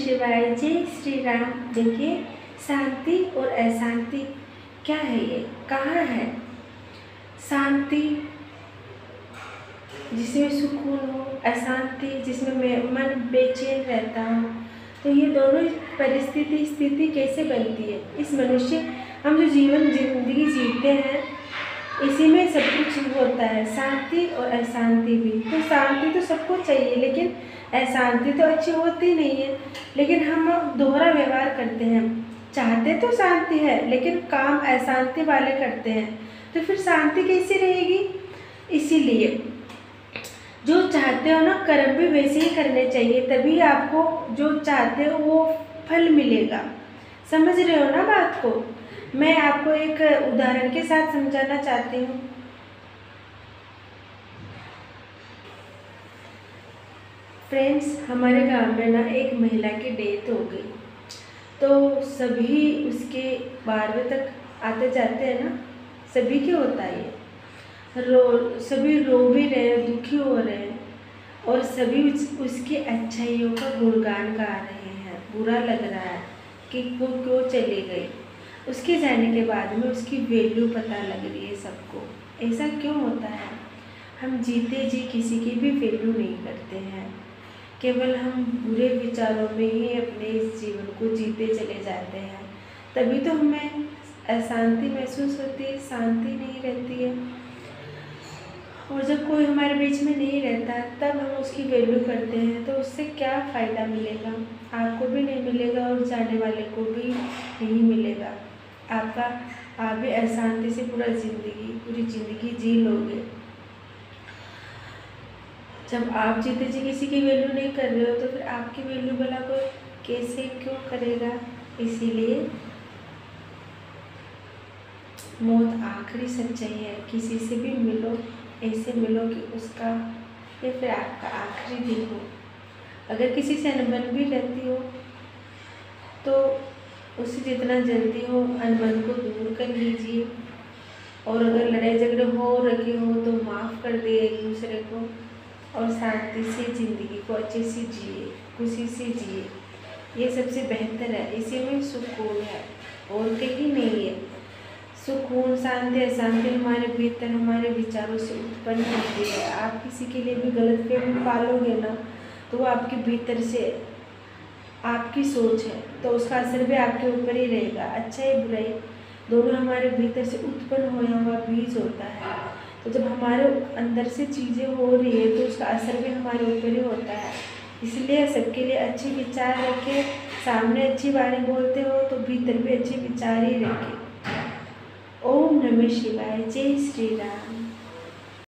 शिवाय, जय श्री राम। देखिए, शांति और अशांति क्या है, ये कहाँ है? शांति जिसमें सुकून हो, अशांति जिसमें मन बेचैन रहता हो, तो ये दोनों स्थिति कैसे बनती है? इस मनुष्य हम जो जिंदगी जीते हैं, इसी में सब कुछ होता है, शांति और अशांति भी। तो शांति तो सबको चाहिए, लेकिन अशांति तो अच्छी होती नहीं है। लेकिन हम दोहरा व्यवहार करते हैं, चाहते तो शांति है लेकिन काम अशांति वाले करते हैं, तो फिर शांति कैसी रहेगी? इसीलिए जो चाहते हो ना, कर्म भी वैसे ही करने चाहिए, तभी आपको जो चाहते हो वो फल मिलेगा। समझ रहे हो ना बात को? मैं आपको एक उदाहरण के साथ समझाना चाहती हूँ। फ्रेंड्स, हमारे गांव में ना एक महिला की डेथ हो गई, तो सभी उसके 12वें तक आते जाते हैं ना, सभी के होता है ये। सभी रो भी रहे हैं, दुखी हो रहे हैं, और सभी उसकी अच्छाइयों का गुणगान गा रहे हैं। बुरा लग रहा है कि वो क्यों चली गई। उसके जाने के बाद में उसकी वैल्यू पता लग रही है सबको। ऐसा क्यों होता है? हम जीते जी किसी की भी वैल्यू नहीं करते हैं, केवल हम बुरे विचारों में ही अपने इस जीवन को जीते चले जाते हैं। तभी तो हमें अशांति महसूस होती है, शांति नहीं रहती है। और जब कोई हमारे बीच में नहीं रहता, तब हम उसकी वैल्यू करते हैं, तो उससे क्या फ़ायदा मिलेगा? आपको भी नहीं मिलेगा और जाने वाले को भी नहीं मिलेगा। आप भी अशांति से पूरी ज़िंदगी जी लोगे। जब आप जीते जी किसी की वैल्यू नहीं कर रहे हो, तो फिर आपकी वैल्यू भला कोई कैसे क्यों करेगा? इसीलिए मौत आखिरी सच्चाई है। किसी से भी मिलो, ऐसे मिलो कि उसका या फिर आपका आखिरी दिन हो। अगर किसी से अनबन भी रहती हो, तो उससे जितना जल्दी हो अनबन को दूर कर लीजिए। और अगर लड़ाई झगड़े हो रखे हो तो माफ़ कर दिए एक दूसरे को, और शांति से ज़िंदगी को अच्छे से जिए, खुशी से जिए। ये सबसे बेहतर है, इसी में सुकून है और कहीं नहीं है। सुकून, शांति, अशांति हमारे भीतर हमारे विचारों से उत्पन्न होती है। आप किसी के लिए भी गलतफहमी पालोगे ना, तो वो आपके भीतर से, आपकी सोच है तो उसका असर भी आपके ऊपर ही रहेगा। अच्छाई बुराई दोनों हमारे भीतर से उत्पन्न होया हुआ बीज होता है। तो जब हमारे अंदर से चीज़ें हो रही है, तो उसका असर भी हमारे ऊपर ही होता है। इसलिए सबके लिए अच्छे विचार रखें। सामने अच्छी बातें बोलते हो तो भीतर भी अच्छे विचार ही रखें। ओम नमः शिवाय, जय श्री राम।